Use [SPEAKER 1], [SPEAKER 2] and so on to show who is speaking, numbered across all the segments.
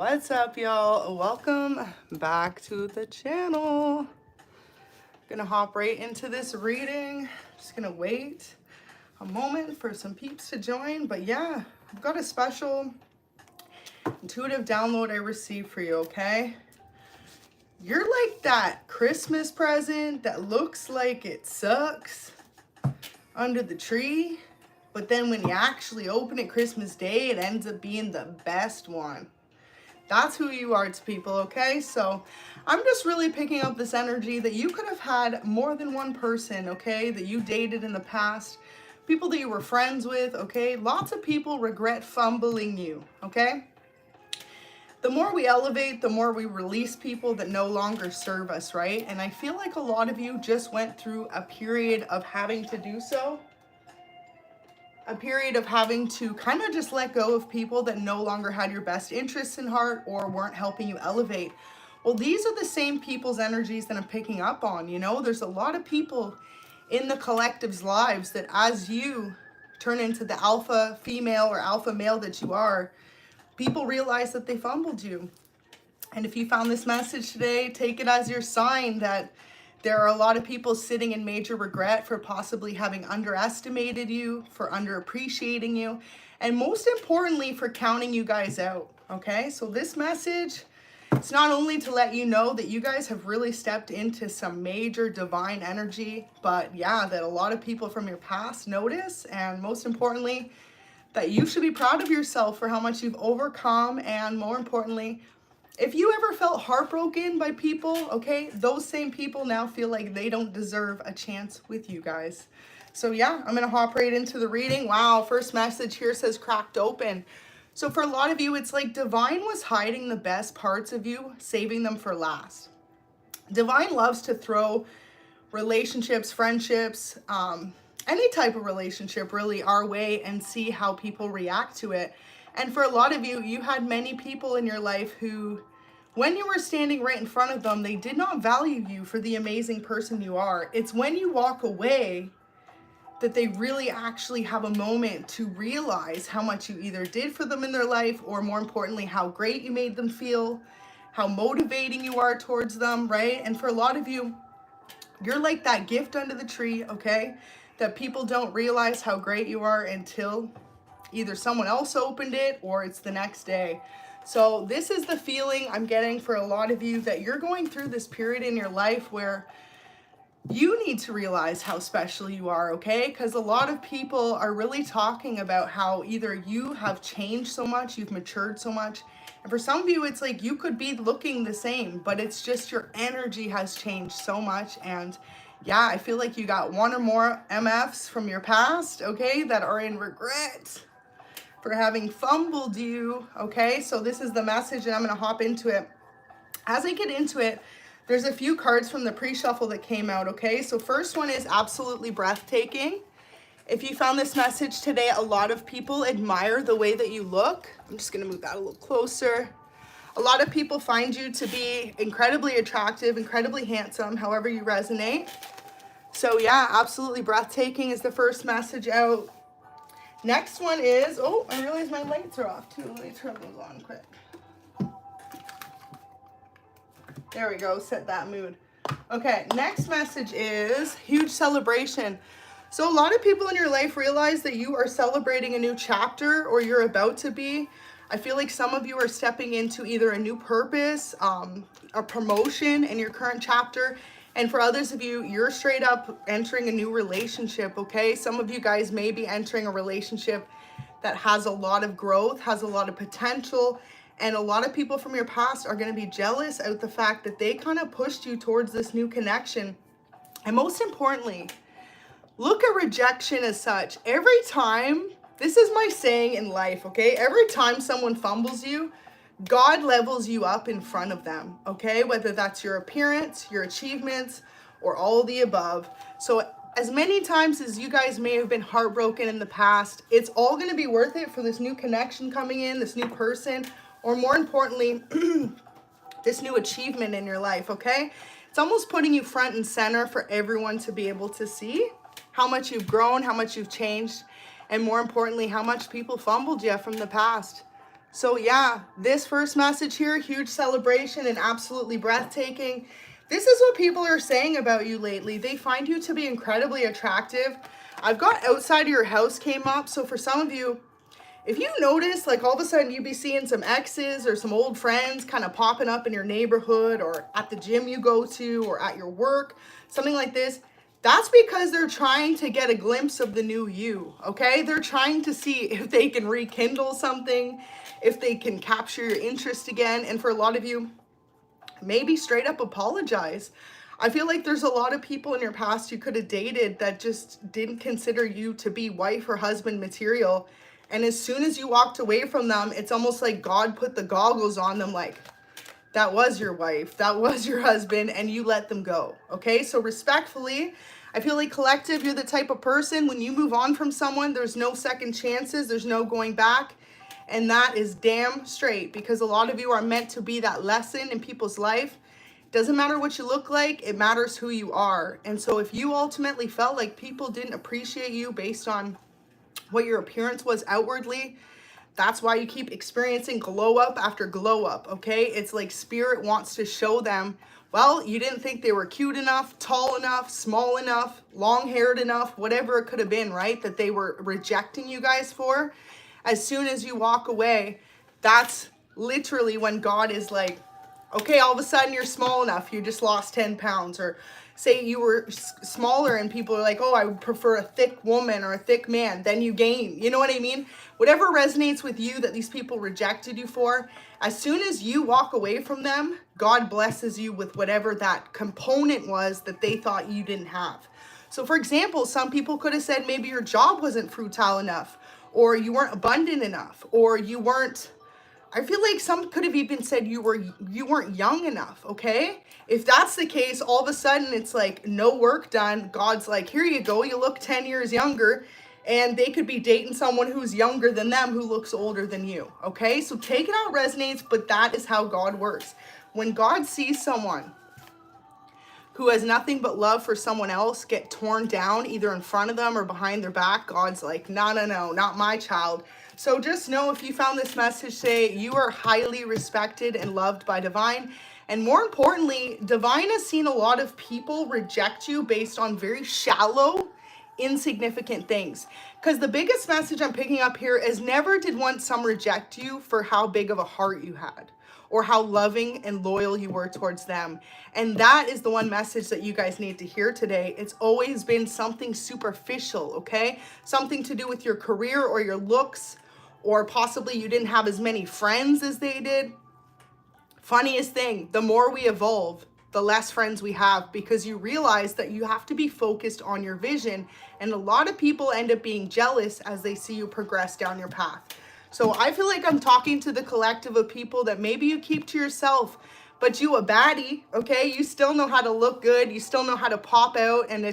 [SPEAKER 1] What's up, y'all? Welcome back to the channel. Gonna hop right into this reading. Just gonna wait a moment for some peeps to join. But yeah, I've got a special intuitive download I received for you, okay? You're like that Christmas present that looks like it sucks under the tree, but then when you actually open it Christmas Day, it ends up being the best one. That's who you are to people, okay? So I'm just really picking up this energy that you could have had more than one person, okay, that you dated in the past, people that you were friends with, okay? Lots of people regret fumbling you, okay? The more we elevate, the more we release people that no longer serve us, right? And I feel like a lot of you just went through a period of having to do so. A period of having to kind of just let go of people that no longer had your best interests in heart or weren't helping you elevate. Well, these are the same people's energies that I'm picking up on, you know? There's a lot of people in the collective's lives that as you turn into the alpha female or alpha male that you are, people realize that they fumbled you. And if you found this message today, take it as your sign that there are a lot of people sitting in major regret for possibly having underestimated you, for underappreciating you, and most importantly, for counting you guys out, okay? So this message, it's not only to let you know that you guys have really stepped into some major divine energy, but yeah, that a lot of people from your past notice, and most importantly, that you should be proud of yourself for how much you've overcome, and more importantly, if you ever felt heartbroken by people, okay, those same people now feel like they don't deserve a chance with you guys. So yeah, I'm going to hop right into the reading. Wow, first message here says cracked open. So for a lot of you, it's like Divine was hiding the best parts of you, saving them for last. Divine loves to throw relationships, friendships, any type of relationship really our way and see how people react to it. And for a lot of you, you had many people in your life who, when you were standing right in front of them, they did not value you for the amazing person you are. It's when you walk away that they really actually have a moment to realize how much you either did for them in their life, or more importantly, how great you made them feel, how motivating you are towards them, right? And for a lot of you, you're like that gift under the tree, okay? That people don't realize how great you are until either someone else opened it or it's the next day. So this is the feeling I'm getting for a lot of you, that you're going through this period in your life where you need to realize how special you are, okay? Because a lot of people are really talking about how either you have changed so much, you've matured so much, and for some of you, it's like you could be looking the same, but it's just your energy has changed so much. And yeah, I feel like you got one or more MFs from your past, okay, that are in regret for having fumbled you, okay? So this is the message, and I'm going to hop into it. As I get into it, there's a few cards from the pre-shuffle that came out, okay? So first one is absolutely breathtaking. If you found this message today, a lot of people admire the way that you look. I'm just going to move that a little closer. A lot of people find you to be incredibly attractive, incredibly handsome, however you resonate. So yeah, absolutely breathtaking is the first message out. Next one is, oh, I realize my lights are off too. Let me turn those on quick. There we go, set that mood. Okay, next message is huge celebration. So a lot of people in your life realize that you are celebrating a new chapter, or you're about to be. I feel like some of you are stepping into either a new purpose, a promotion in your current chapter. And for others of you, you're straight up entering a new relationship, okay? Some of you guys may be entering a relationship that has a lot of growth, has a lot of potential, and a lot of people from your past are going to be jealous at the fact that they kind of pushed you towards this new connection. And most importantly, look at rejection as such. Every time, this is my saying in life, okay? Every time someone fumbles you, God levels you up in front of them, okay? Whether that's your appearance, your achievements, or all of the above. So as many times as you guys may have been heartbroken in the past, it's all going to be worth it for this new connection coming in, this new person, or more importantly, this new achievement in your life, okay? It's almost putting you front and center for everyone to be able to see how much you've grown, how much you've changed, and more importantly, how much people fumbled you from the past. So yeah, this first message here, huge celebration and absolutely breathtaking. This is what people are saying about you lately. They find you to be incredibly attractive. I've got outside of your house came up. So for some of you, if you notice, like all of a sudden you'd be seeing some exes or some old friends kind of popping up in your neighborhood or at the gym you go to or at your work, something like this, that's because they're trying to get a glimpse of the new you, okay? They're trying to see if they can rekindle something, if they can capture your interest again. And for a lot of you, maybe straight up apologize. I feel like there's a lot of people in your past you could have dated that just didn't consider you to be wife or husband material. And as soon as you walked away from them, it's almost like God put the goggles on them like, that was your wife, that was your husband, and you let them go, okay? So respectfully, I feel like collective, you're the type of person, when you move on from someone, there's no second chances, there's no going back, and that is damn straight, because a lot of you are meant to be that lesson in people's life. Doesn't matter what you look like, it matters who you are. And so if you ultimately felt like people didn't appreciate you based on what your appearance was outwardly, that's why you keep experiencing glow up after glow up, okay? It's like spirit wants to show them, well, you didn't think they were cute enough, tall enough, small enough, long-haired enough, whatever it could have been, right? That they were rejecting you guys for. As soon as you walk away, that's literally when God is like, okay, all of a sudden you're small enough, you just lost 10 pounds, or say you were smaller and people are like, oh, I would prefer a thick woman or a thick man, then you gain, you know what I mean? Whatever resonates with you that these people rejected you for, as soon as you walk away from them, God blesses you with whatever that component was that they thought you didn't have. So for example, some people could have said maybe your job wasn't fruitile enough, or you weren't abundant enough, or you weren't, I feel like some could have even said you weren't young enough, okay? If that's the case, all of a sudden it's like no work done. God's like, here you go, you look 10 years younger, and they could be dating someone who's younger than them who looks older than you, okay? So take it how it resonates, but that is how God works. When God sees someone who has nothing but love for someone else get torn down either in front of them or behind their back, God's like, no, not my child. So just know, if you found this message today, you are highly respected and loved by Divine. And more importantly, Divine has seen a lot of people reject you based on very shallow, insignificant things. Because the biggest message I'm picking up here is never did once some reject you for how big of a heart you had, or how loving and loyal you were towards them. And that is the one message that you guys need to hear today. It's always been something superficial, okay? Something to do with your career or your looks, or possibly you didn't have as many friends as they did. Funniest thing, the more we evolve, the less friends we have, because you realize that you have to be focused on your vision. And a lot of people end up being jealous as they see you progress down your path. So I feel like I'm talking to the collective of people that maybe you keep to yourself, but you a baddie, okay? You still know how to look good. You still know how to pop out and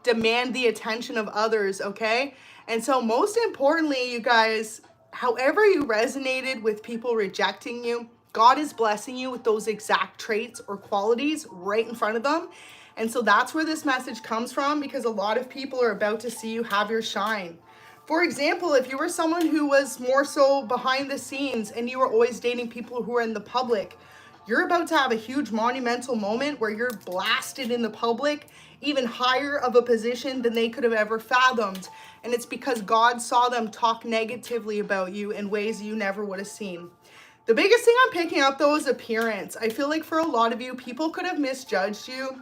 [SPEAKER 1] demand the attention of others, okay? And so most importantly, you guys, however you resonated with people rejecting you, God is blessing you with those exact traits or qualities right in front of them. And so that's where this message comes from, because a lot of people are about to see you have your shine. For example, if you were someone who was more so behind the scenes and you were always dating people who are in the public, you're about to have a huge monumental moment where you're blasted in the public, even higher of a position than they could have ever fathomed. And it's because God saw them talk negatively about you in ways you never would have seen. The biggest thing I'm picking up though is appearance. I feel like for a lot of you, people could have misjudged you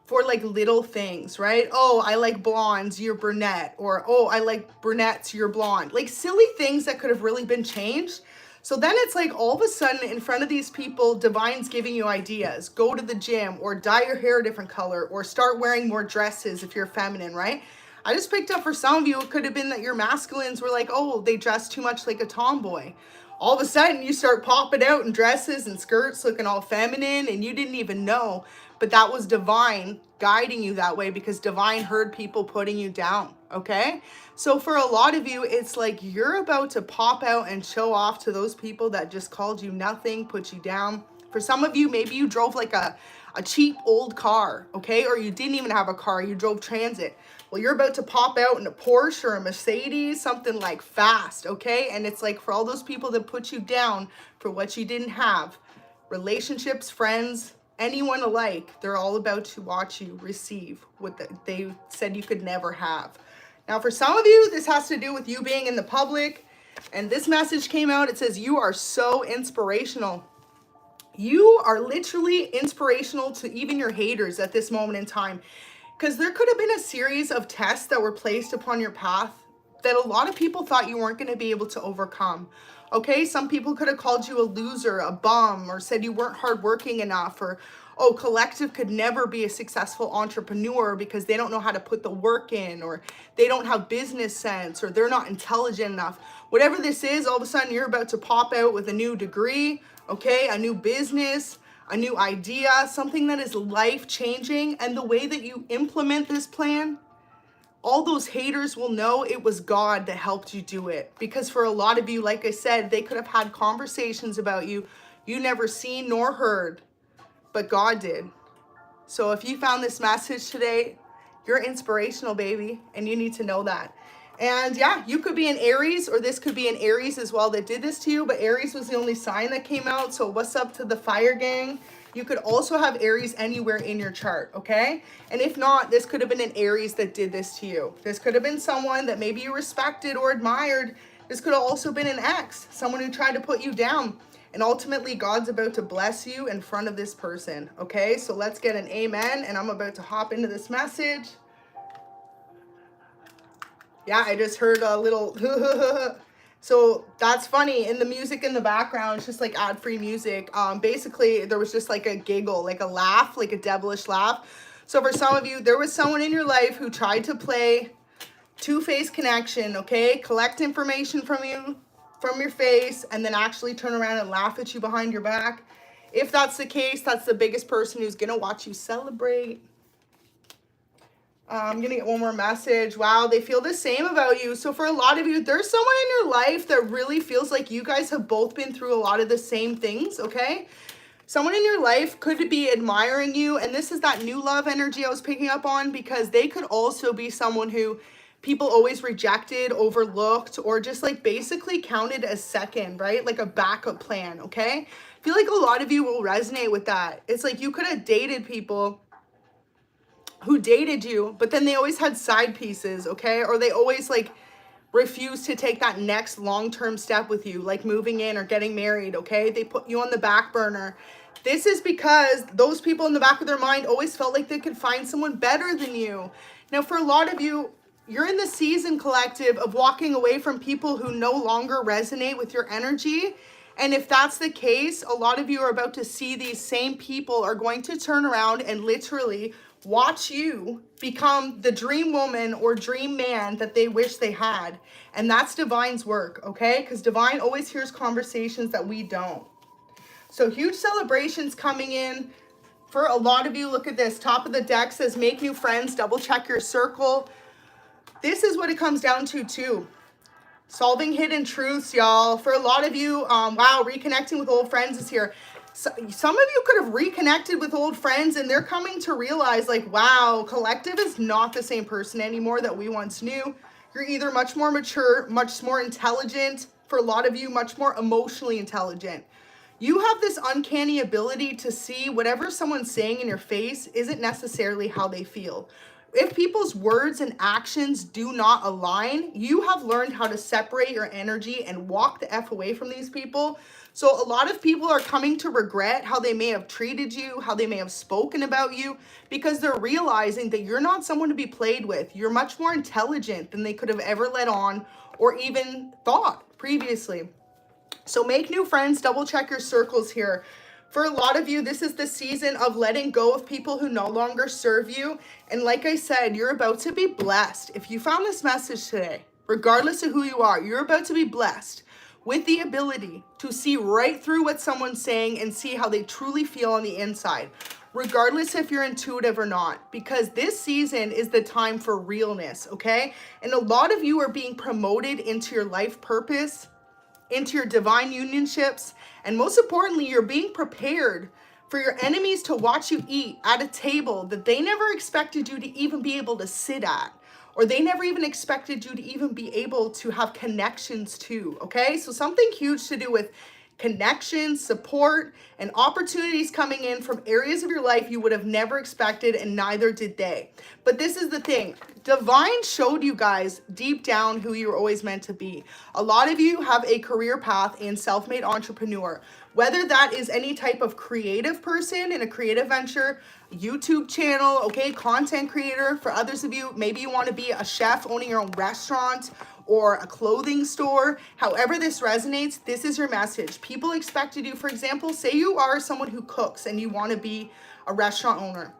[SPEAKER 1] for like little things, right? Oh, I like blondes, you're brunette. Or, oh, I like brunettes, you're blonde. Like silly things that could have really been changed. So then it's like all of a sudden in front of these people, Divine's giving you ideas. Go to the gym, or dye your hair a different color, or start wearing more dresses if you're feminine, right? I just picked up for some of you, it could have been that your masculines were like, oh, they dress too much like a tomboy. All of a sudden you start popping out in dresses and skirts looking all feminine, and you didn't even know. But that was Divine guiding you that way, because Divine heard people putting you down, okay? So for a lot of you, it's like you're about to pop out and show off to those people that just called you nothing, put you down. For For some of you, maybe you drove like a cheap old car, okay? Or you didn't even have a car, you drove transit. Well, you're about to pop out in a Porsche or a Mercedes, something like fast, okay? And it's like for all those people that put you down for what you didn't have, relationships, friends, anyone alike, they're all about to watch you receive what they said you could never have. Now, for some of you, this has to do with you being in the public. And this message came out. It says, you are so inspirational. You are literally inspirational to even your haters at this moment in time. Because there could have been a series of tests that were placed upon your path that a lot of people thought you weren't going to be able to overcome. Okay, some people could have called you a loser, a bum, or said you weren't hardworking enough, or, oh, collective could never be a successful entrepreneur because they don't know how to put the work in, or they don't have business sense, or they're not intelligent enough. Whatever this is, all of a sudden you're about to pop out with a new degree, okay, a new business, a new idea, something that is life-changing, and the way that you implement this plan, all those haters will know it was God that helped you do it. Because for a lot of you, like I said, they could have had conversations about you never seen nor heard, but God did. So if you found this message today, you're inspirational, baby, and you need to know that. And yeah, you could be an Aries, or this could be an Aries as well that did this to you, but Aries was the only sign that came out. So what's up to the fire gang? You could also have Aries anywhere in your chart, okay? And if not, this could have been an Aries that did this to you. This could have been someone that maybe you respected or admired. This could have also been an ex, someone who tried to put you down. And ultimately, God's about to bless you in front of this person, okay? So let's get an amen, and I'm about to hop into this message. Yeah, I just heard a little so that's funny. In the music in the background, it's just like ad-free music. Basically, there was just like a giggle, like a laugh, like a devilish laugh. So for some of you, there was someone in your life who tried to play TwoFace Connection, okay? Collect information from you, from your face, and then actually turn around and laugh at you behind your back. If that's the case, that's the biggest person who's going to watch you celebrate. I'm going to get one more message. Wow, they feel the same about you. So for a lot of you, there's someone in your life that really feels like you guys have both been through a lot of the same things, okay? Someone in your life could be admiring you, and this is that new love energy I was picking up on, because they could also be someone who people always rejected, overlooked, or just like basically counted as second, right? Like a backup plan, okay? I feel like a lot of you will resonate with that. It's like you could have dated people who dated you, but then they always had side pieces, okay? Or they always like refused to take that next long-term step with you, like moving in or getting married, okay? They put you on the back burner. This is because those people in the back of their mind always felt like they could find someone better than you. Now, for a lot of you, you're in the season, collective, of walking away from people who no longer resonate with your energy. And if that's the case, a lot of you are about to see these same people are going to turn around and literally watch you become the dream woman or dream man that they wish they had. And that's divine's work, okay? Because divine always hears conversations that we don't. So huge celebrations coming in. For a lot of you, look at this. Top of the deck says, make new friends, double check your circle. This is what it comes down to too. Solving hidden truths, y'all. For a lot of you, wow, reconnecting with old friends is here. So, some of you could have reconnected with old friends, and they're coming to realize, like, wow, collective is not the same person anymore that we once knew. You're either much more mature, much more intelligent. For a lot of you, much more emotionally intelligent. You have this uncanny ability to see whatever someone's saying in your face isn't necessarily how they feel. If people's words and actions do not align, you have learned how to separate your energy and walk the F away from these people. So a lot of people are coming to regret how they may have treated you, how they may have spoken about you, because they're realizing that you're not someone to be played with. You're much more intelligent than they could have ever let on or even thought previously. So make new friends, double check your circles here. For a lot of you, this is the season of letting go of people who no longer serve you. And like I said, you're about to be blessed. If you found this message today, regardless of who you are, you're about to be blessed with the ability to see right through what someone's saying and see how they truly feel on the inside, regardless if you're intuitive or not, because this season is the time for realness, okay? And a lot of you are being promoted into your life purpose into your divine unionships. And most importantly, you're being prepared for your enemies to watch you eat at a table that they never expected you to even be able to sit at, or they never even expected you to even be able to have connections to, okay? So something huge to do with connections, support, and opportunities coming in from areas of your life you would have never expected, and neither did they. But this is the thing. Divine showed you guys deep down who you were always meant to be. A lot of you have a career path in self-made entrepreneur, whether that is any type of creative person in a creative venture, YouTube channel, okay, content creator. For others of you, maybe you want to be a chef owning your own restaurant or a clothing store. However this resonates, this is your message. People expected you, for example, say you are someone who cooks and you want to be a restaurant owner.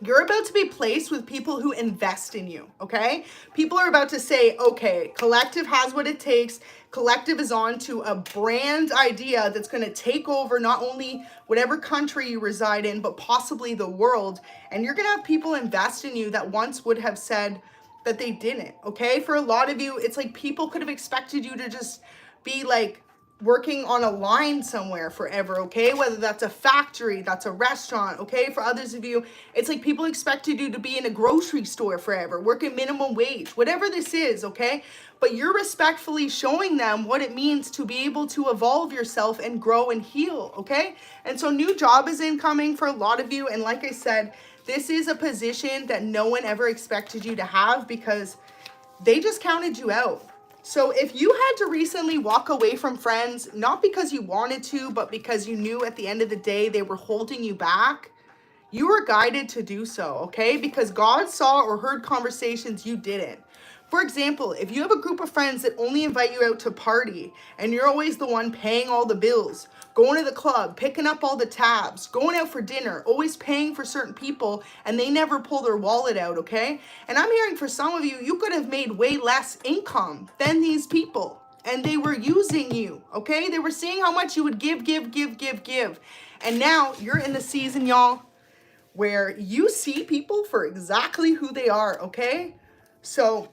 [SPEAKER 1] You're about to be placed with people who invest in you, okay? People are about to say, okay, Collective has what it takes. Collective is on to a brand idea that's going to take over not only whatever country you reside in, but possibly the world. And you're going to have people invest in you that once would have said that they didn't, okay? For a lot of you, it's like people could have expected you to just be like working on a line somewhere forever, okay? Whether that's a factory, that's a restaurant, okay? For others of you, it's like people expected you to be in a grocery store forever, working minimum wage, whatever this is, okay? But you're respectfully showing them what it means to be able to evolve yourself and grow and heal, okay? And so new job is incoming for a lot of you. And like I said, this is a position that no one ever expected you to have because they just counted you out. So if you had to recently walk away from friends, not because you wanted to, but because you knew at the end of the day they were holding you back, you were guided to do so, okay? Because God saw or heard conversations you didn't. For example, if you have a group of friends that only invite you out to party and you're always the one paying all the bills, going to the club, picking up all the tabs, going out for dinner, always paying for certain people, and they never pull their wallet out, okay? And I'm hearing for some of you, you could have made way less income than these people, and they were using you, okay? They were seeing how much you would give. And now you're in the season, y'all, where you see people for exactly who they are, okay? So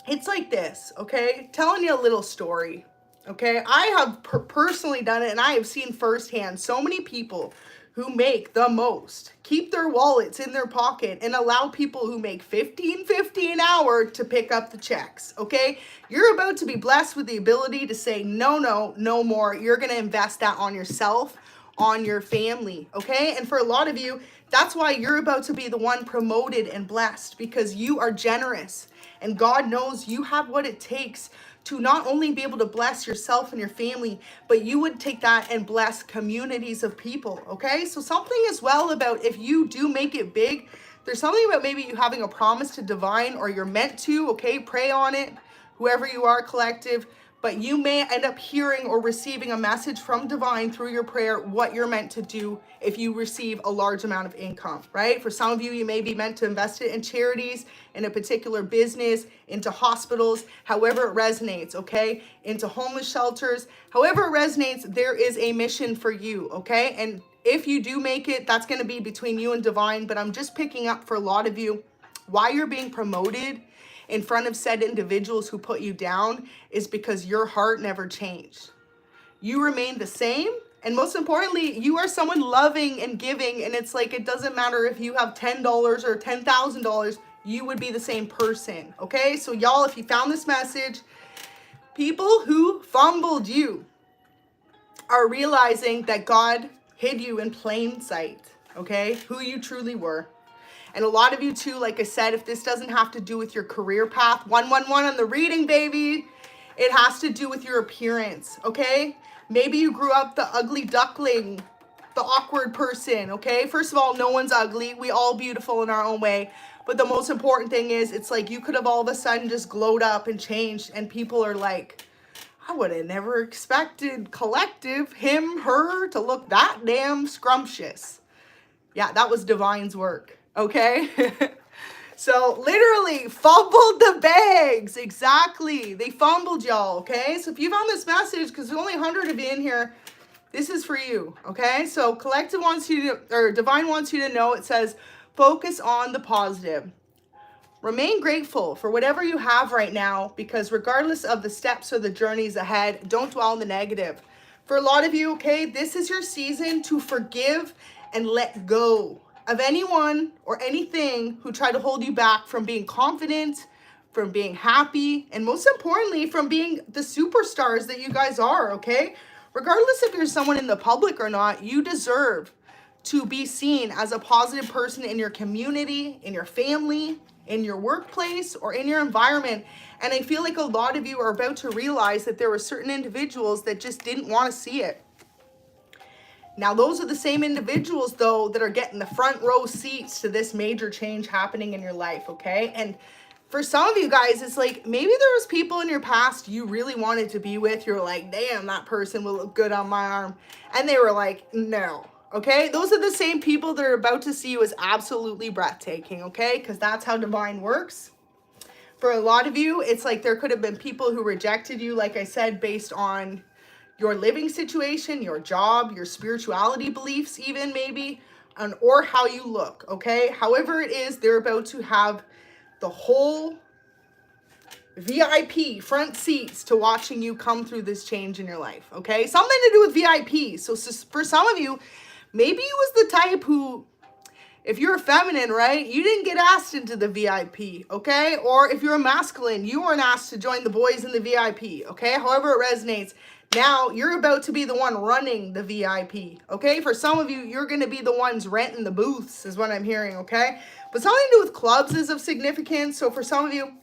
[SPEAKER 1] it's like this, okay? Telling you a little story, okay? I have personally done it, and I have seen firsthand so many people who make the most keep their wallets in their pocket and allow people who make $15.50 an hour to pick up the checks, okay? You're about to be blessed with the ability to say, no more. You're going to invest that on yourself, on your family, okay? And for a lot of you, that's why you're about to be the one promoted and blessed, because you are generous. And God knows you have what it takes to not only be able to bless yourself and your family, but you would take that and bless communities of people, okay? So something as well about if you do make it big, there's something about maybe you having a promise to divine, or you're meant to, okay? Pray on it, whoever you are, collective. But you may end up hearing or receiving a message from divine through your prayer, what you're meant to do if you receive a large amount of income, right? For some of you, you may be meant to invest it in charities, in a particular business, into hospitals, however it resonates, okay? Into homeless shelters, however it resonates, there is a mission for you, okay? And if you do make it, that's gonna be between you and divine, but I'm just picking up for a lot of you, why you're being promoted in front of said individuals who put you down is because your heart never changed. You remain the same. And most importantly, you are someone loving and giving. And it's like, it doesn't matter if you have $10 or $10,000, you would be the same person. Okay. So y'all, if you found this message, people who fumbled you are realizing that God hid you in plain sight. Okay. Who you truly were. And a lot of you too, like I said, if this doesn't have to do with your career path, 111 on the reading, baby, it has to do with your appearance, okay? Maybe you grew up the ugly duckling, the awkward person, okay? First of all, no one's ugly. We all beautiful in our own way. But the most important thing is, it's like you could have all of a sudden just glowed up and changed, and people are like, I would have never expected collective, him, her, to look that damn scrumptious. Yeah, that was divine's work. Okay. So literally fumbled the bags. Exactly. They fumbled y'all. Okay. So if you found this message, because there's only 100 of you in here, this is for you. Okay. So collective wants you to, or divine wants you to know, it says, focus on the positive. Remain grateful for whatever you have right now, because regardless of the steps or the journeys ahead, don't dwell on the negative. For a lot of you, okay, this is your season to forgive and let go of anyone or anything who tried to hold you back from being confident, from being happy, and most importantly, from being the superstars that you guys are, okay? Regardless if you're someone in the public or not, you deserve to be seen as a positive person in your community, in your family, in your workplace, or in your environment. And I feel like a lot of you are about to realize that there were certain individuals that just didn't want to see it. Now, those are the same individuals, though, that are getting the front row seats to this major change happening in your life, okay? And for some of you guys, it's like maybe there was people in your past you really wanted to be with. You're like, damn, that person will look good on my arm. And they were like, no, okay? Those are the same people that are about to see you as absolutely breathtaking, okay? Because that's how divine works. For a lot of you, it's like there could have been people who rejected you, like I said, based on your living situation, your job, your spirituality beliefs even maybe, or how you look, okay? However it is, they're about to have the whole VIP front seats to watching you come through this change in your life, okay? Something to do with VIP. So for some of you, maybe you was the type who, if you're feminine, right, you didn't get asked into the VIP, okay? Or if you're a masculine, you weren't asked to join the boys in the VIP, okay? However it resonates. Now you're about to be the one running the VIP, okay? For some of you, you're going to be the ones renting the booths is what I'm hearing, okay? But something to do with clubs is of significance. So for some of you,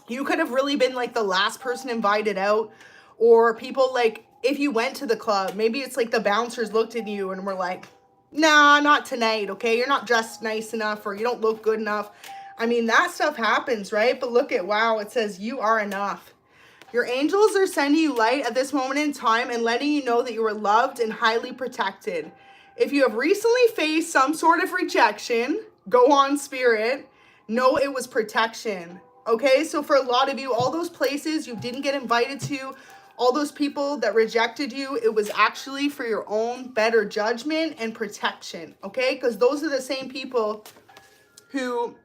[SPEAKER 1] you could have really been like the last person invited out, or people like if you went to the club, maybe it's like the bouncers looked at you and were like, nah, not tonight, okay? You're not dressed nice enough, or you don't look good enough. I mean, that stuff happens, right? But look at, wow, it says you are enough. Your angels are sending you light at this moment in time and letting you know that you are loved and highly protected. If you have recently faced some sort of rejection, go on, spirit, know it was protection, okay? So for a lot of you, all those places you didn't get invited to, all those people that rejected you, it was actually for your own better judgment and protection, okay? Because those are the same people who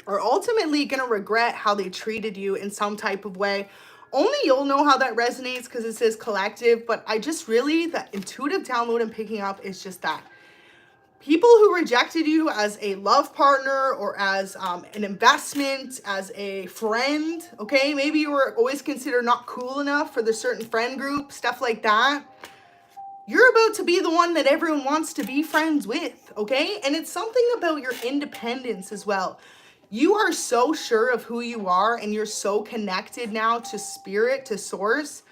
[SPEAKER 1] are ultimately going to regret how they treated you in some type of way. Only you'll know how that resonates because it says collective, but I just really, the intuitive download I'm picking up is just that. People who rejected you as a love partner or as an investment, as a friend, okay? Maybe you were always considered not cool enough for the certain friend group, stuff like that. You're about to be the one that everyone wants to be friends with, okay? And it's something about your independence as well. You are so sure of who you are and you're so connected now to spirit, to source,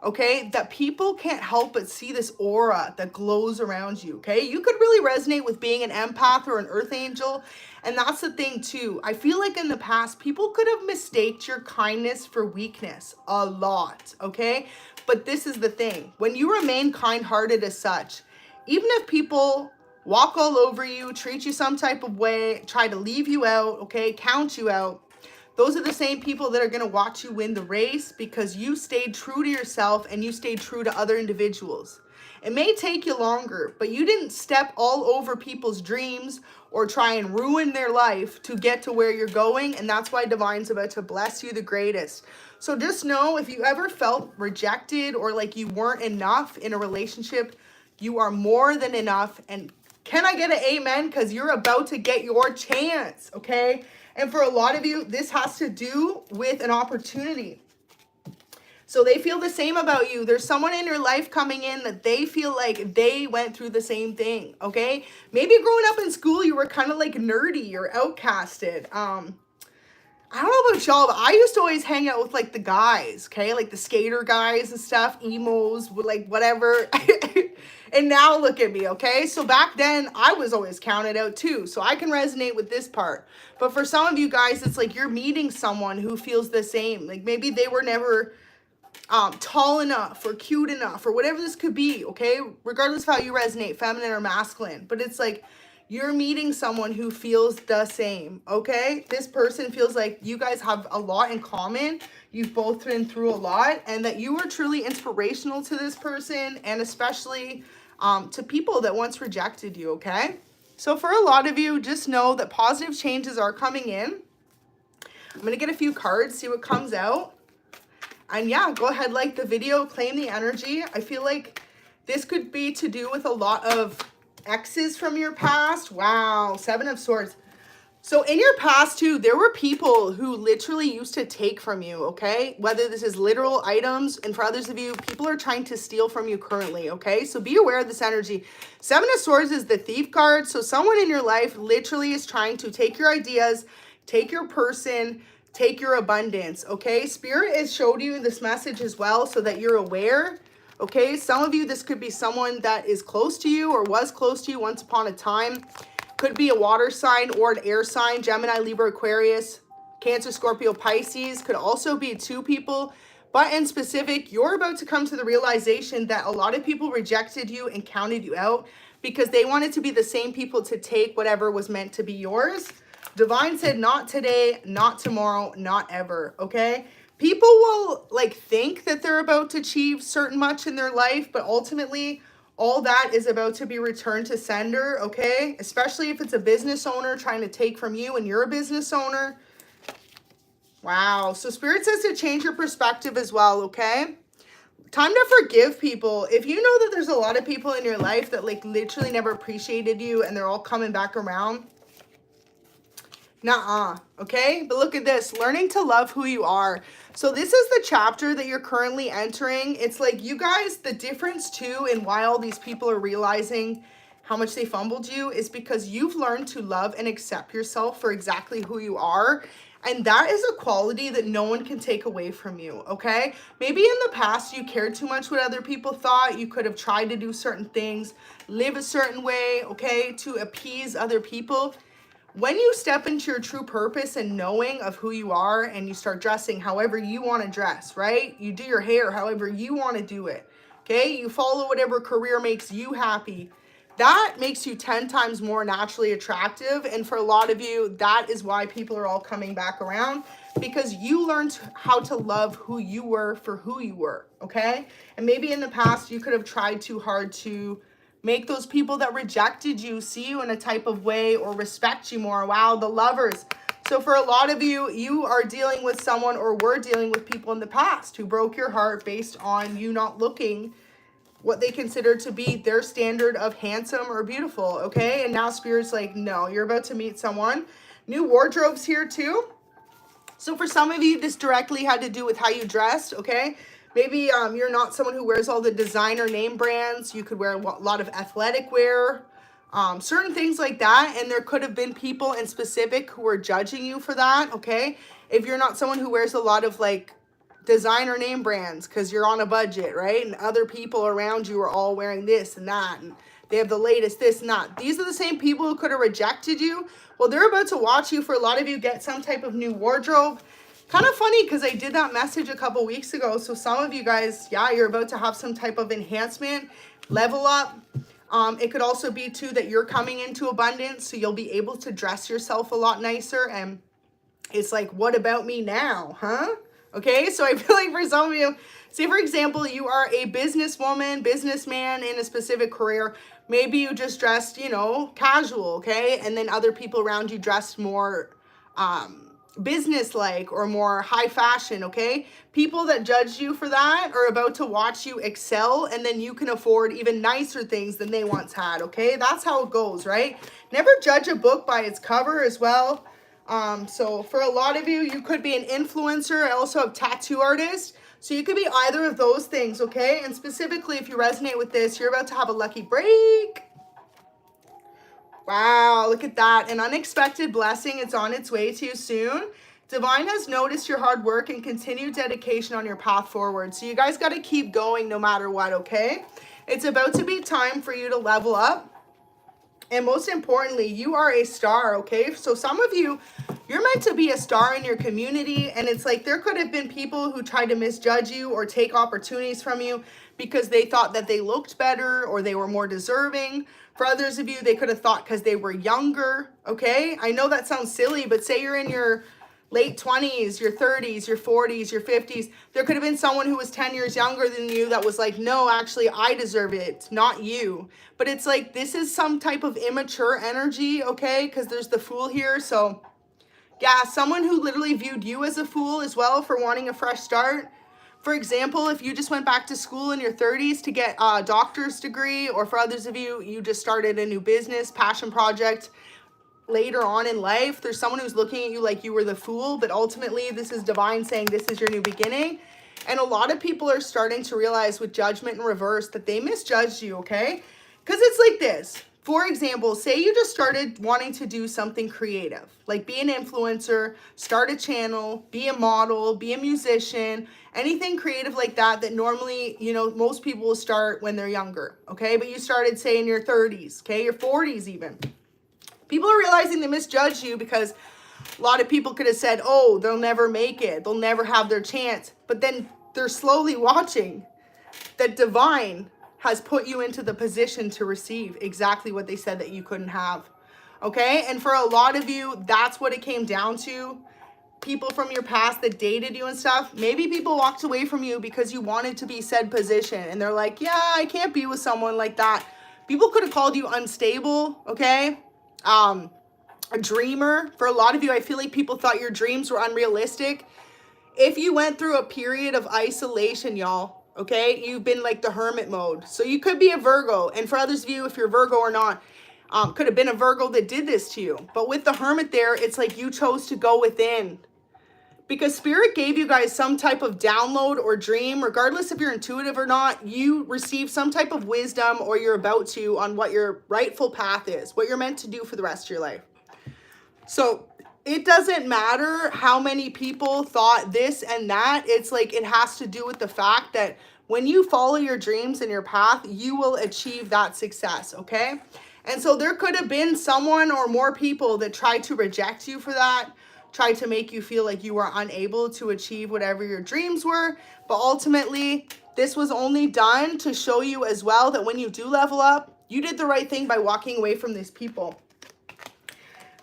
[SPEAKER 1] okay, that people can't help but see this aura that glows around you, okay? You could really resonate with being an empath or an earth angel, and that's the thing too. I feel like in the past, people could have mistaked your kindness for weakness a lot, okay? But this is the thing. When you remain kind-hearted as such, even if people walk all over you, treat you some type of way, try to leave you out, okay, count you out, those are the same people that are going to watch you win the race because you stayed true to yourself and you stayed true to other individuals. It may take you longer, but you didn't step all over people's dreams or try and ruin their life to get to where you're going, and that's why Divine's about to bless you the greatest. So just know, if you ever felt rejected or like you weren't enough in a relationship, you are more than enough. And can I get an amen? Because you're about to get your chance, okay? And for a lot of you, this has to do with an opportunity. So they feel the same about you. There's someone in your life coming in that they feel like they went through the same thing, okay? Maybe growing up in school, you were kind of like nerdy or outcasted. I don't know about y'all, but I used to always hang out with like the guys, okay? Like the skater guys and stuff, emos, like whatever. And now look at me, okay? So back then, I was always counted out too. So I can resonate with this part. But for some of you guys, it's like you're meeting someone who feels the same. Like maybe they were never tall enough or cute enough or whatever this could be, okay? Regardless of how you resonate, feminine or masculine. But it's like you're meeting someone who feels the same, okay? This person feels like you guys have a lot in common. You've both been through a lot, and that you were truly inspirational to this person, and especially to people that once rejected you, okay? So for a lot of you, just know that positive changes are coming in. I'm going to get a few cards, see what comes out. And yeah, go ahead, like the video, claim the energy. I feel like this could be to do with a lot of exes from your past. Wow, 7 of Swords. So in your past too, there were people who literally used to take from you, okay? Whether this is literal items, and for others of you, people are trying to steal from you currently, okay? So be aware of this energy. 7 of Swords is the Thief card. So someone in your life literally is trying to take your ideas, take your person, take your abundance, okay? Spirit has showed you this message as well so that you're aware, okay? Some of you, this could be someone that is close to you or was close to you once upon a time. Could be a water sign or an air sign, Gemini, Libra, Aquarius, Cancer, Scorpio, Pisces. Could also be 2 people. But in specific, you're about to come to the realization that a lot of people rejected you and counted you out because they wanted to be the same people to take whatever was meant to be yours. Divine said, not today, not tomorrow, not ever, okay? People will like think that they're about to achieve certain much in their life, but ultimately all that is about to be returned to sender, okay? Especially if it's a business owner trying to take from you and you're a business owner. Wow. So Spirit says to change your perspective as well, okay? Time to forgive people. If you know that there's a lot of people in your life that like literally never appreciated you and they're all coming back around, nuh-uh, okay? But look at this, learning to love who you are. So this is the chapter that you're currently entering. It's like you guys, the difference too in why all these people are realizing how much they fumbled you is because you've learned to love and accept yourself for exactly who you are. And that is a quality that no one can take away from you, okay? Maybe in the past you cared too much what other people thought. You could have tried to do certain things, live a certain way, okay, to appease other people. When you step into your true purpose and knowing of who you are and you start dressing however you want to dress, right? You do your hair however you want to do it, okay? You follow whatever career makes you happy. That makes you 10 times more naturally attractive. And for a lot of you, that is why people are all coming back around, because you learned how to love who you were for who you were, okay? And maybe in the past you could have tried too hard to make those people that rejected you see you in a type of way or respect you more. Wow, the Lovers. So for a lot of you, you are dealing with someone or were dealing with people in the past who broke your heart based on you not looking what they consider to be their standard of handsome or beautiful, okay? And now Spirit's like, no, you're about to meet someone. New wardrobes here too. So for some of you, this directly had to do with how you dressed, okay? Maybe you're not someone who wears all the designer name brands. You could wear a lot of athletic wear, certain things like that. And there could have been people in specific who were judging you for that, okay? If you're not someone who wears a lot of like designer name brands because you're on a budget, right? And other people around you are all wearing this and that, and they have the latest this and that. These are the same people who could have rejected you. Well, they're about to watch you, for a lot of you, get some type of new wardrobe. Kind of funny because I did that message a couple weeks ago. So some of you guys, yeah, you're about to have some type of enhancement, level up. It could also be too that you're coming into abundance, so you'll be able to dress yourself a lot nicer. And it's like, what about me now, huh? Okay, so I feel like for some of you, say for example, you are a businesswoman, businessman in a specific career. Maybe you just dressed, you know, casual, okay? And then other people around you dressed more business-like or more high fashion, okay? People that judged you for that are about to watch you excel, and then you can afford even nicer things than they once had, okay? That's how it goes, right? Never judge a book by its cover as well. So for a lot of you, you could be an influencer. I also have tattoo artist. So you could be either of those things, okay? And specifically, if you resonate with this, you're about to have a lucky break. Wow, look at that. An unexpected blessing. It's on its way to you soon. Divine has noticed your hard work and continued dedication on your path forward. So you guys got to keep going no matter what, okay? It's about to be time for you to level up. And most importantly, you are a star, okay? So some of you, you're meant to be a star in your community. And it's like there could have been people who tried to misjudge you or take opportunities from you because they thought that they looked better or they were more deserving. For others of you, they could have thought because they were younger, okay? I know that sounds silly, but say you're in your late 20s, your 30s, your 40s, your 50s. There could have been someone who was 10 years younger than you that was like, no, actually, I deserve it, not you. But it's like, this is some type of immature energy, okay? Because there's the Fool here. So Yeah, someone who literally viewed you as a fool as well for wanting a fresh start. For example, if you just went back to school in your 30s to get a doctor's degree, or for others of you, you just started a new business, passion project later on in life, there's someone who's looking at you like you were the fool, but ultimately this is divine saying this is your new beginning. And a lot of people are starting to realize with judgment in reverse that they misjudged you, okay? Because it's like this. For example, say you just started wanting to do something creative, like be an influencer, start a channel, be a model, be a musician, anything creative like that that normally, you know, most people will start when they're younger, okay? But you started, say, in your 30s, okay, your 40s even. People are realizing they misjudged you because a lot of people could have said, oh, they'll never make it, they'll never have their chance. But then they're slowly watching that divine has put you into the position to receive exactly what they said that you couldn't have, okay? And for a lot of you, that's what it came down to. People from your past that dated you and stuff, maybe people walked away from you because you wanted to be said position, and they're like, yeah, I can't be with someone like that. People could have called you unstable, okay? A dreamer. For a lot of you, I feel like people thought your dreams were unrealistic. If you went through a period of isolation, y'all, okay, you've been like the hermit mode. So you could be a Virgo. And for others of you, if you're Virgo or not, could have been a Virgo that did this to you. But with the hermit there, it's like you chose to go within. Because spirit gave you guys some type of download or dream, regardless if you're intuitive or not, you receive some type of wisdom, or you're about to, on what your rightful path is, what you're meant to do for the rest of your life. So it doesn't matter how many people thought this and that. It's like it has to do with the fact that when you follow your dreams and your path, you will achieve that success, okay? And so there could have been someone or more people that tried to reject you for that, tried to make you feel like you were unable to achieve whatever your dreams were. But ultimately, this was only done to show you as well that when you do level up, you did the right thing by walking away from these people.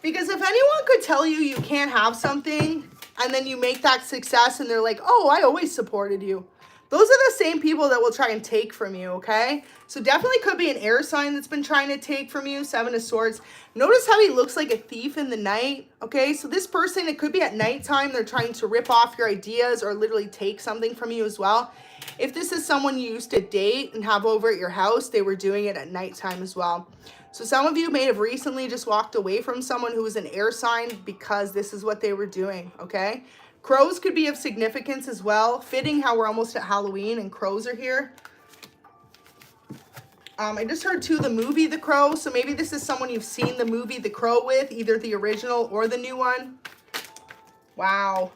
[SPEAKER 1] Because if anyone could tell you you can't have something, and then you make that success and they're like, oh, I always supported you. Those are the same people that will try and take from you, okay? So definitely could be an air sign that's been trying to take from you, Seven of Swords. Notice how he looks like a thief in the night, okay? So this person, it could be at nighttime. They're trying to rip off your ideas or literally take something from you as well. If this is someone you used to date and have over at your house, they were doing it at nighttime as well. So some of you may have recently just walked away from someone who was an air sign because this is what they were doing, okay? Crows could be of significance as well. Fitting how we're almost at Halloween and crows are here. I just heard too the movie The Crow. So maybe this is someone you've seen the movie The Crow with, either the original or the new one. Wow.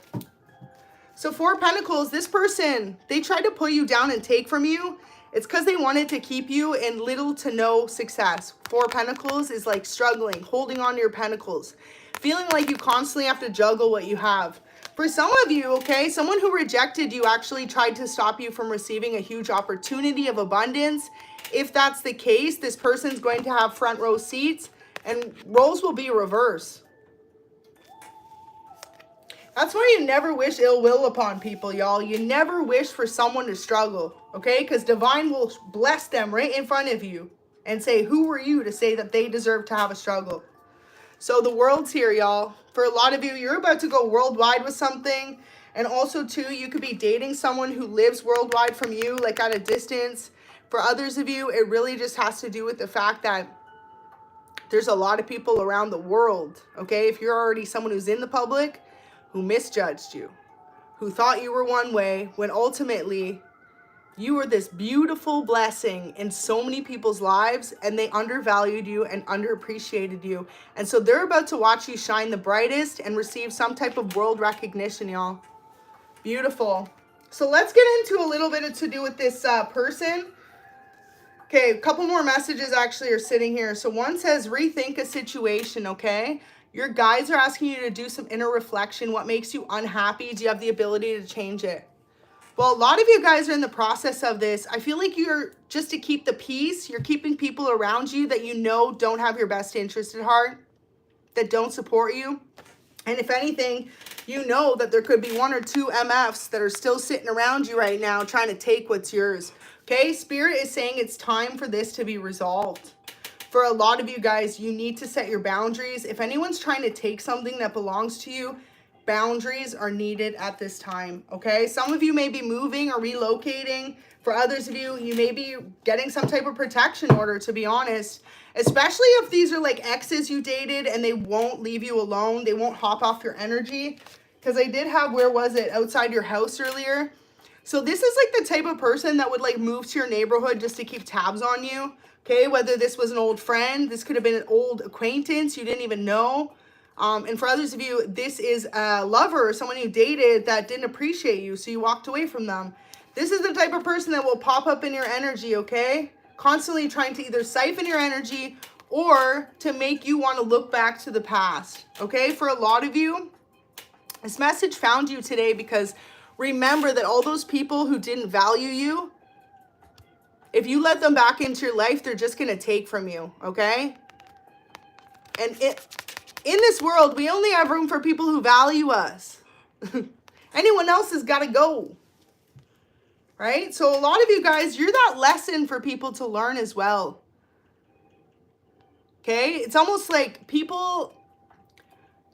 [SPEAKER 1] So Four of Pentacles, this person, they tried to pull you down and take from you. It's because they wanted to keep you in little to no success. Four of Pentacles is like struggling, holding on to your pentacles, feeling like you constantly have to juggle what you have. For some of you, okay, someone who rejected you actually tried to stop you from receiving a huge opportunity of abundance. If that's the case, this person's going to have front row seats, and roles will be reversed. That's why you never wish ill will upon people, y'all. You never wish for someone to struggle, okay? Because divine will bless them right in front of you and say, who are you to say that they deserve to have a struggle? So the world's here, y'all. For a lot of you, you're about to go worldwide with something. And also, too, you could be dating someone who lives worldwide from you, like at a distance. For others of you, it really just has to do with the fact that there's a lot of people around the world, okay? If you're already someone who's in the public, who misjudged you, who thought you were one way, when ultimately you were this beautiful blessing in so many people's lives, and they undervalued you and underappreciated you. And so they're about to watch you shine the brightest and receive some type of world recognition, y'all. Beautiful. So let's get into a little bit to do with this person. Okay, a couple more messages actually are sitting here. So one says, rethink a situation, okay? Your guides are asking you to do some inner reflection. What makes you unhappy? Do you have the ability to change it? Well, a lot of you guys are in the process of this. I feel like you're, just to keep the peace, you're keeping people around you that you know don't have your best interest at heart, that don't support you. And if anything, you know that there could be one or two MFs that are still sitting around you right now trying to take what's yours. Okay, Spirit is saying it's time for this to be resolved. For a lot of you guys, you need to set your boundaries. If anyone's trying to take something that belongs to you, boundaries are needed at this time, okay? Some of you may be moving or relocating. For others of you, you may be getting some type of protection order, to be honest. Especially if these are like exes you dated and they won't leave you alone. They won't hop off your energy. Because I did have, where was it? Outside your house earlier. So this is like the type of person that would like move to your neighborhood just to keep tabs on you. Okay, whether this was an old friend, this could have been an old acquaintance you didn't even know. And for others of you, this is a lover or someone you dated that didn't appreciate you, so you walked away from them. This is the type of person that will pop up in your energy, okay? Constantly trying to either siphon your energy or to make you want to look back to the past, okay? For a lot of you, this message found you today because remember that all those people who didn't value you, if you let them back into your life, they're just going to take from you, okay? And in this world, we only have room for people who value us. Anyone else has got to go, right? So a lot of you guys, you're that lesson for people to learn as well, okay? It's almost like people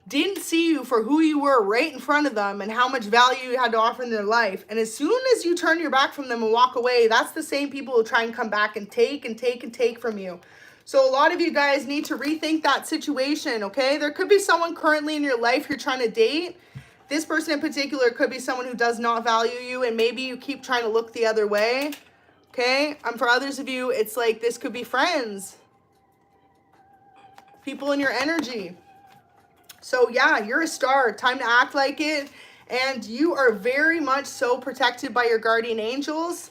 [SPEAKER 1] didn't see you for who you were right in front of them and how much value you had to offer in their life. And as soon as you turn your back from them and walk away, that's the same people who try and come back and take and take and take from you. So a lot of you guys need to rethink that situation, okay? There could be someone currently in your life you're trying to date. This person in particular could be someone who does not value you, and maybe you keep trying to look the other way, okay? For others of you, it's like this could be friends, people in your energy. So yeah, you're a star. Time to act like it. And you are very much so protected by your guardian angels.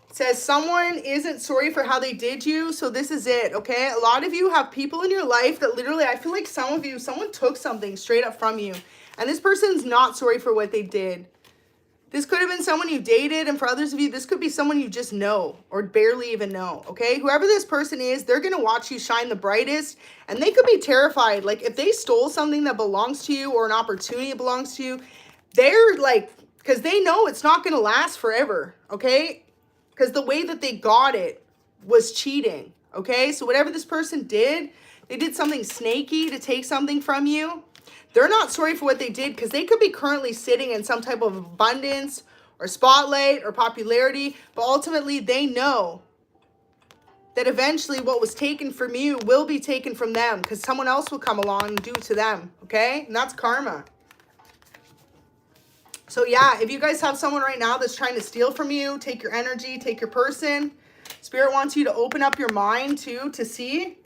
[SPEAKER 1] It says someone isn't sorry for how they did you. So this is it, okay? A lot of you have people in your life that literally, I feel like some of you, someone took something straight up from you. And this person's not sorry for what they did. This could have been someone you dated. And for others of you, this could be someone you just know or barely even know, okay? Whoever this person is, they're going to watch you shine the brightest. And they could be terrified. Like if they stole something that belongs to you or an opportunity that belongs to you, they're like, because they know it's not going to last forever, okay? Because the way that they got it was cheating, okay? So whatever this person did, they did something snaky to take something from you. They're not sorry for what they did because they could be currently sitting in some type of abundance or spotlight or popularity, but ultimately they know that eventually what was taken from you will be taken from them because someone else will come along and do it to them, okay? And that's karma. So yeah, if you guys have someone right now that's trying to steal from you, take your energy, take your person, Spirit wants you to open up your mind too to see.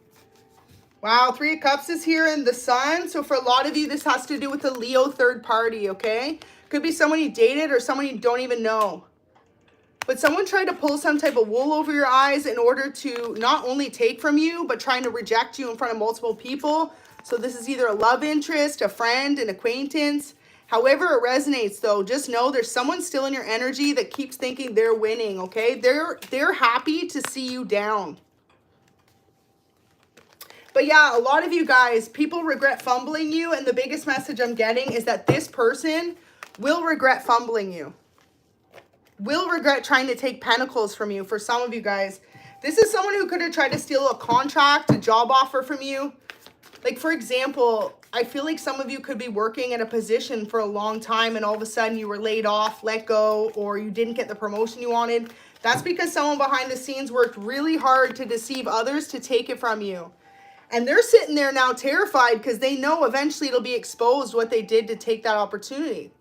[SPEAKER 1] Wow, 3 of Cups is here in the Sun. So for a lot of you, this has to do with the Leo third party, okay? Could be someone you dated or someone you don't even know. But someone tried to pull some type of wool over your eyes in order to not only take from you, but trying to reject you in front of multiple people. So this is either a love interest, a friend, an acquaintance. However it resonates though, just know there's someone still in your energy that keeps thinking they're winning, okay? They're happy to see you down. But yeah, a lot of you guys, people regret fumbling you. And the biggest message I'm getting is that this person will regret fumbling you. Will regret trying to take pentacles from you for some of you guys. This is someone who could have tried to steal a contract, a job offer from you. Like, for example, I feel like some of you could be working in a position for a long time and all of a sudden you were laid off, let go, or you didn't get the promotion you wanted. That's because someone behind the scenes worked really hard to deceive others to take it from you. And they're sitting there now terrified because they know eventually it'll be exposed what they did to take that opportunity.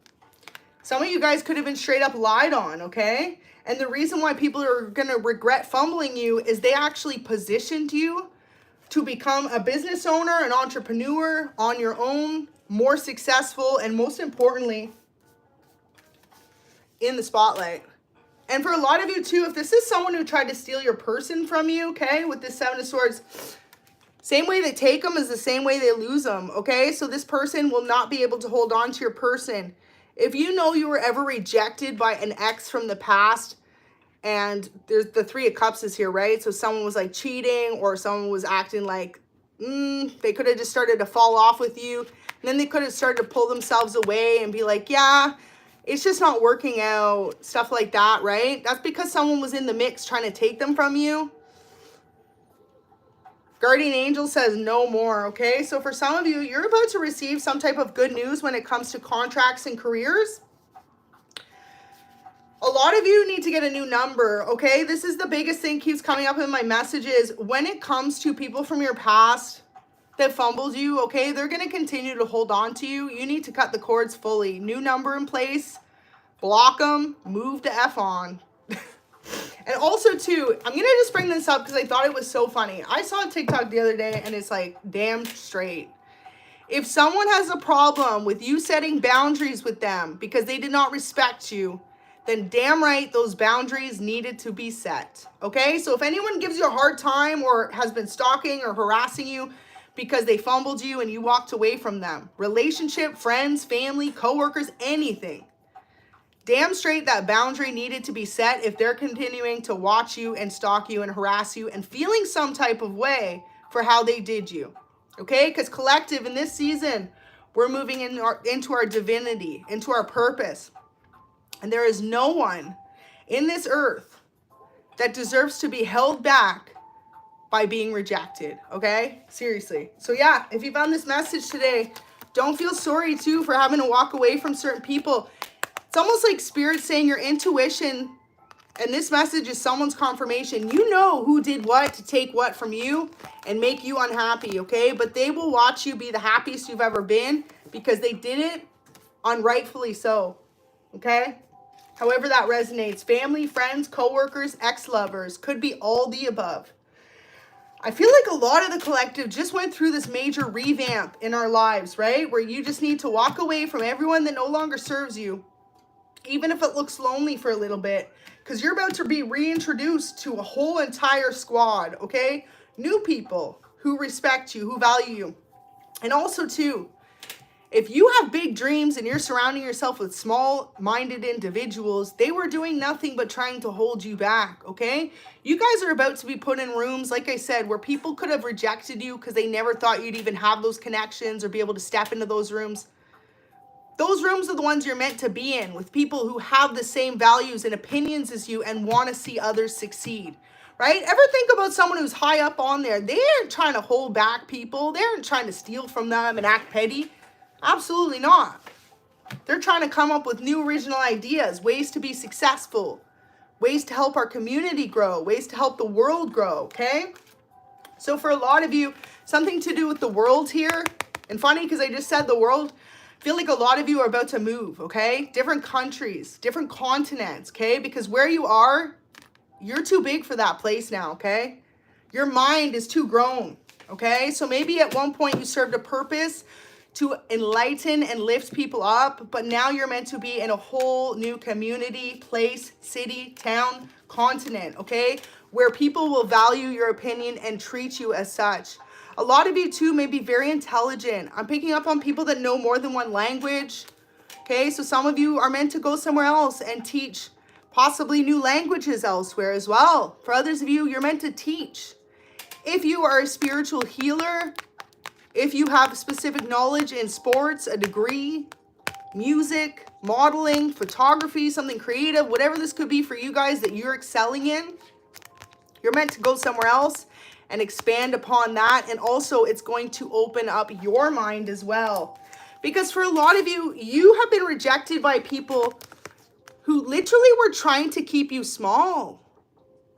[SPEAKER 1] Some of you guys could have been straight up lied on, okay? And the reason why people are going to regret fumbling you is they actually positioned you to become a business owner, an entrepreneur on your own, more successful, and most importantly, in the spotlight. And for a lot of you too, if this is someone who tried to steal your person from you, okay, with this 7 of Swords, same way they take them is the same way they lose them, okay? So this person will not be able to hold on to your person. If you know you were ever rejected by an ex from the past, and there's the 3 of Cups is here, right? So someone was like cheating or someone was acting like, they could have just started to fall off with you. And then they could have started to pull themselves away and be like, yeah, it's just not working out, stuff like that, right? That's because someone was in the mix trying to take them from you. Guardian angel says no more, okay? So for some of you, you're about to receive some type of good news when it comes to contracts and careers. A lot of you need to get a new number, okay? This is the biggest thing keeps coming up in my messages. When it comes to people from your past that fumbled you, okay, they're going to continue to hold on to you. You need to cut the cords fully. New number in place, block them, move to F on. And also, too, I'm going to just bring this up because I thought it was so funny. I saw a TikTok the other day, and it's like, damn straight. If someone has a problem with you setting boundaries with them because they did not respect you, then damn right those boundaries needed to be set, okay? So if anyone gives you a hard time or has been stalking or harassing you because they fumbled you and you walked away from them, relationship, friends, family, coworkers, anything, damn straight that boundary needed to be set if they're continuing to watch you and stalk you and harass you and feeling some type of way for how they did you, okay? Because collective in this season, we're moving into our divinity, into our purpose. And there is no one in this earth that deserves to be held back by being rejected, okay? Seriously. So yeah, if you found this message today, don't feel sorry too for having to walk away from certain people. It's almost like Spirit saying your intuition, and this message is someone's confirmation. You know who did what to take what from you and make you unhappy, okay? But they will watch you be the happiest you've ever been because they did it unrightfully so, okay? However that resonates. Family, friends, coworkers, ex-lovers, could be all the above. I feel like a lot of the collective just went through this major revamp in our lives, right? Where you just need to walk away from everyone that no longer serves you, even if it looks lonely for a little bit, because you're about to be reintroduced to a whole entire squad, okay? New people who respect you, who value you. And also, too, if you have big dreams and you're surrounding yourself with small-minded individuals, they were doing nothing but trying to hold you back, okay? You guys are about to be put in rooms, like I said, where people could have rejected you because they never thought you'd even have those connections or be able to step into those rooms. Those rooms are the ones you're meant to be in, with people who have the same values and opinions as you and want to see others succeed, right? Ever think about someone who's high up on there? They aren't trying to hold back people. They aren't trying to steal from them and act petty. Absolutely not. They're trying to come up with new original ideas, ways to be successful, ways to help our community grow, ways to help the world grow, okay? So for a lot of you, something to do with the world here. And funny, because I just said the world, I feel like a lot of you are about to move, okay? Different countries, different continents, okay? Because where you are, you're too big for that place now, okay? Your mind is too grown, okay? So maybe at one point you served a purpose to enlighten and lift people up, but now you're meant to be in a whole new community, place, city, town, continent, okay? Where people will value your opinion and treat you as such. A lot of you too may be very intelligent. I'm picking up on people that know more than one language, okay? So some of you are meant to go somewhere else and teach possibly new languages elsewhere as well. For others of you, you're meant to teach. If you are a spiritual healer, if you have specific knowledge in sports, a degree, music, modeling, photography, something creative, whatever this could be for you guys that you're excelling in, you're meant to go somewhere else and expand upon that. And also it's going to open up your mind as well. Because for a lot of you, you have been rejected by people who literally were trying to keep you small.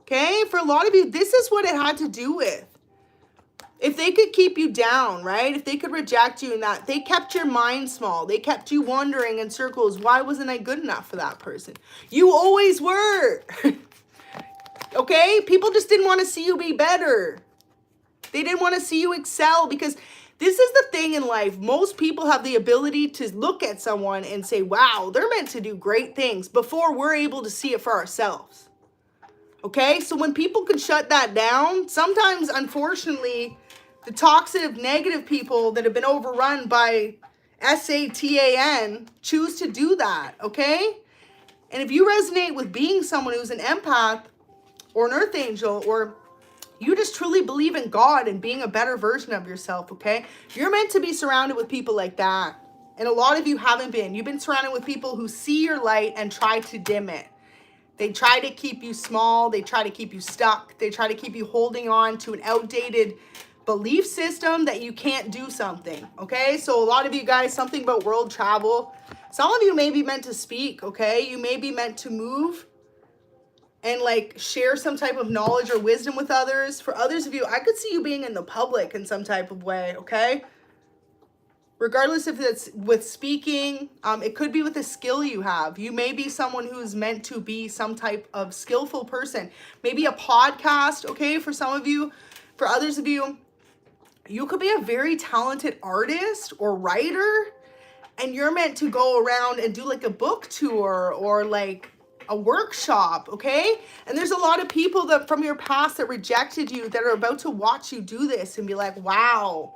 [SPEAKER 1] Okay? For a lot of you, this is what it had to do with. If they could keep you down, right? If they could reject you in that, they kept your mind small. They kept you wandering in circles. Why wasn't I good enough for that person? You always were. Okay? People just didn't want to see you be better. They didn't want to see you excel, because this is the thing in life. Most people have the ability to look at someone and say, wow, they're meant to do great things, before we're able to see it for ourselves. Okay? So when people can shut that down, sometimes, unfortunately, the toxic, negative people that have been overrun by Satan choose to do that, okay? And if you resonate with being someone who's an empath or an earth angel, or you just truly believe in God and being a better version of yourself, okay? You're meant to be surrounded with people like that. And a lot of you haven't been. You've been surrounded with people who see your light and try to dim it. They try to keep you small. They try to keep you stuck. They try to keep you holding on to an outdated belief system that you can't do something, okay? So a lot of you guys, something about world travel. Some of you may be meant to speak, okay? You may be meant to move and like share some type of knowledge or wisdom with others. For others of you, I could see you being in the public in some type of way, okay? Regardless if it's with speaking, it could be with a skill you have. You may be someone who's meant to be some type of skillful person. Maybe a podcast, okay, for some of you. For others of you, you could be a very talented artist or writer, and you're meant to go around and do like a book tour or like a workshop, okay? And there's a lot of people that from your past that rejected you that are about to watch you do this and be like, wow,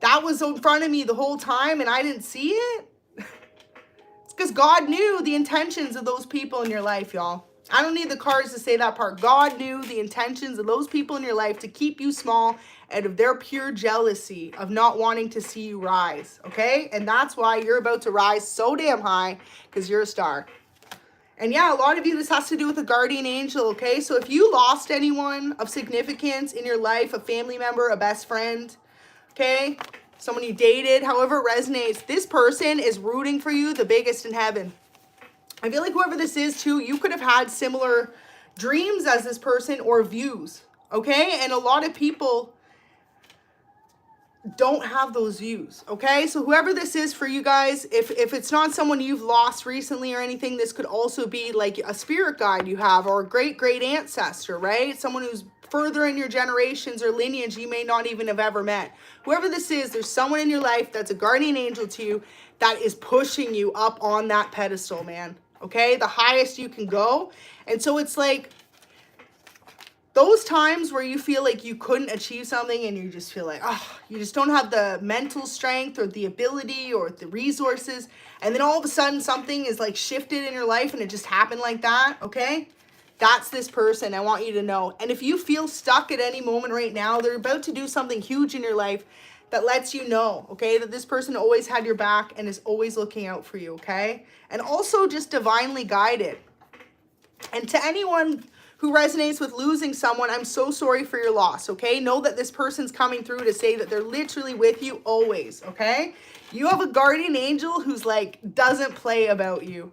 [SPEAKER 1] that was in front of me the whole time and I didn't see it. It's because God knew the intentions of those people in your life, y'all. I don't need the cards to say that part. God knew the intentions of those people in your life to keep you small out of their pure jealousy of not wanting to see you rise, okay? And that's why you're about to rise so damn high, because you're a star. And yeah, a lot of you, this has to do with a guardian angel, okay? So if you lost anyone of significance in your life, a family member, a best friend, okay, someone you dated, however it resonates, this person is rooting for you the biggest in heaven. I feel like whoever this is too, you could have had similar dreams as this person or views, okay? And a lot of people don't have those views, okay? So whoever this is for you guys, if it's not someone you've lost recently or anything, this could also be like a spirit guide you have or a great ancestor, right? Someone who's further in your generations or lineage you may not even have ever met. Whoever this is, there's someone in your life that's a guardian angel to you that is pushing you up on that pedestal, man. Okay, the highest you can go. And so it's like those times where you feel like you couldn't achieve something and you just feel like, oh, you just don't have the mental strength or the ability or the resources. And then all of a sudden something is like shifted in your life and it just happened like that, okay? That's this person, I want you to know. And if you feel stuck at any moment right now, they're about to do something huge in your life that lets you know, okay, that this person always had your back and is always looking out for you, okay? And also just divinely guided. And to anyone who resonates with losing someone, I'm so sorry for your loss, okay? Know that this person's coming through to say that they're literally with you always, okay? You have a guardian angel who's like, doesn't play about you.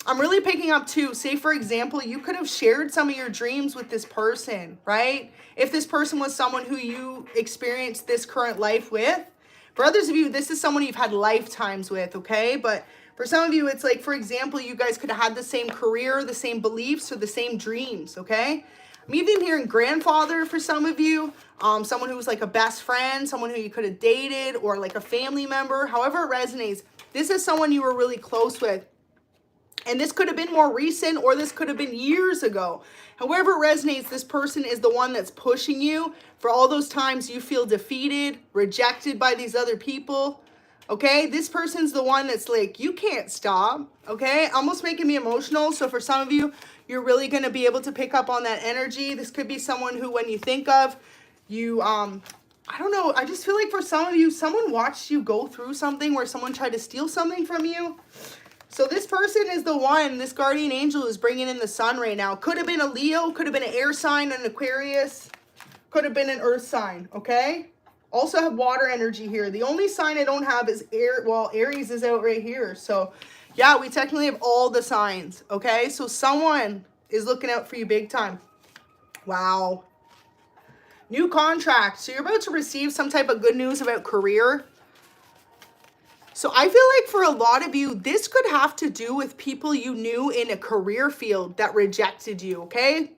[SPEAKER 1] I'm really picking up too, say for example, you could have shared some of your dreams with this person, right? If this person was someone who you experienced this current life with. For others of you, this is someone you've had lifetimes with, okay? But for some of you, it's like, for example, you guys could have had the same career, the same beliefs, or the same dreams, okay? I'm even hearing grandfather for some of you, someone who was like a best friend, someone who you could have dated, or like a family member, however it resonates. This is someone you were really close with. And this could have been more recent or this could have been years ago. However it resonates, this person is the one that's pushing you for all those times you feel defeated, rejected by these other people. Okay, this person's the one that's like, you can't stop. Okay, almost making me emotional. So for some of you, you're really going to be able to pick up on that energy. This could be someone who, when you think of, you, I don't know, I just feel like for some of you, someone watched you go through something where someone tried to steal something from you. So this person is the one, this guardian angel is bringing in the sun right now. Could have been a Leo, could have been an air sign, an Aquarius, could have been an earth sign, okay? Also have water energy here. The only sign I don't have is air. Well, Aries is out right here. So yeah, we technically have all the signs, okay? So someone is looking out for you big time. Wow. New contract. So you're about to receive some type of good news about career. So I feel like for a lot of you, this could have to do with people you knew in a career field that rejected you, okay?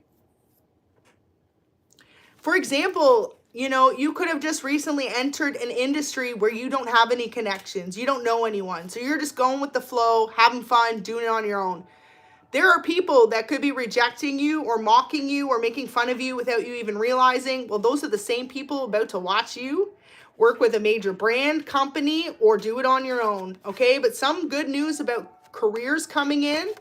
[SPEAKER 1] For example, you know, you could have just recently entered an industry where you don't have any connections. You don't know anyone. So you're just going with the flow, having fun, doing it on your own. There are people that could be rejecting you or mocking you or making fun of you without you even realizing. Well, those are the same people about to watch you work with a major brand company or do it on your own, okay? But some good news about careers coming in.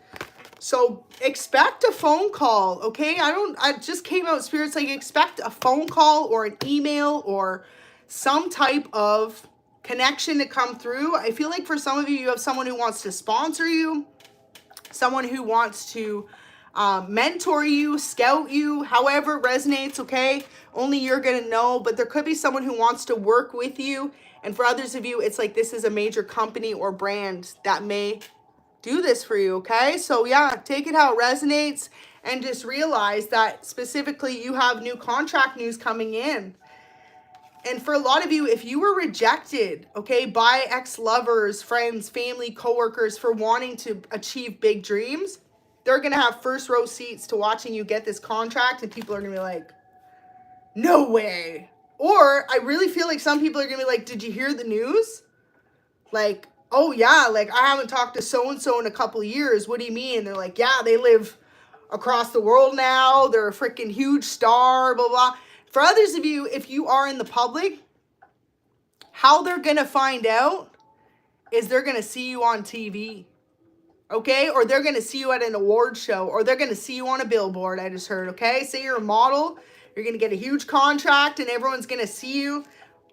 [SPEAKER 1] So expect a phone call, okay? I just came out, Spirit's like, expect a phone call or an email or some type of connection to come through. I feel like for some of you, you have someone who wants to sponsor you, someone who wants to mentor you, scout you, however it resonates, okay? Only you're gonna know, but there could be someone who wants to work with you. And for others of you, it's like this is a major company or brand that may do this for you, okay? So yeah, take it how it resonates and just realize that specifically you have new contract news coming in. And for a lot of you, if you were rejected, okay, by ex-lovers, friends, family, coworkers for wanting to achieve big dreams, they're going to have first row seats to watching you get this contract, and people are going to be like, no way. Or I really feel like some people are going to be like, did you hear the news? Like, oh yeah, like I haven't talked to so-and-so in a couple of years. What do you mean? They're like, yeah, they live across the world now. They're a freaking huge star, blah, blah. For others of you, if you are in the public, how they're going to find out is they're going to see you on TV, okay? Or they're going to see you at an award show, or they're going to see you on a billboard, I just heard, okay? Say you're a model, you're going to get a huge contract, and everyone's going to see you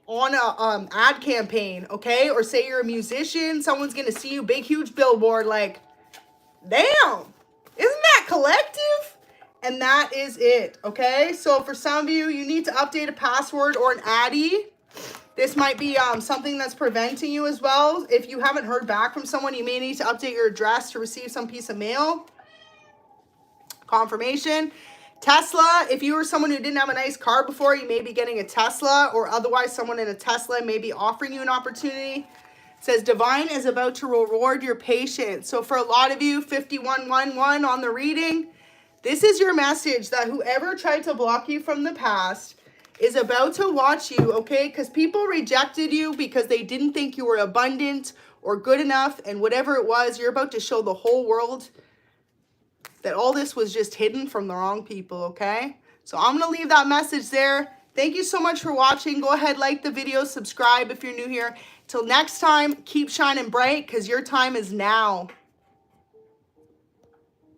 [SPEAKER 1] on a ad campaign, okay? Or say you're a musician, someone's going to see you, big, huge billboard, like, damn, isn't that collective? And that is it, okay? So for some of you, you need to update a password or an Addy. This might be something that's preventing you as well. If you haven't heard back from someone, you may need to update your address to receive some piece of mail. Confirmation. Tesla, if you were someone who didn't have a nice car before, you may be getting a Tesla, or otherwise someone in a Tesla may be offering you an opportunity. It says divine is about to reward your patience. So for a lot of you, 5111 on the reading, this is your message that whoever tried to block you from the past is about to watch you, okay? Because people rejected you because they didn't think you were abundant or good enough, and whatever it was, you're about to show the whole world that all this was just hidden from the wrong people, okay? So I'm going to leave that message there. Thank you so much for watching. Go ahead, like the video, subscribe if you're new here. Till next time, keep shining bright because your time is now.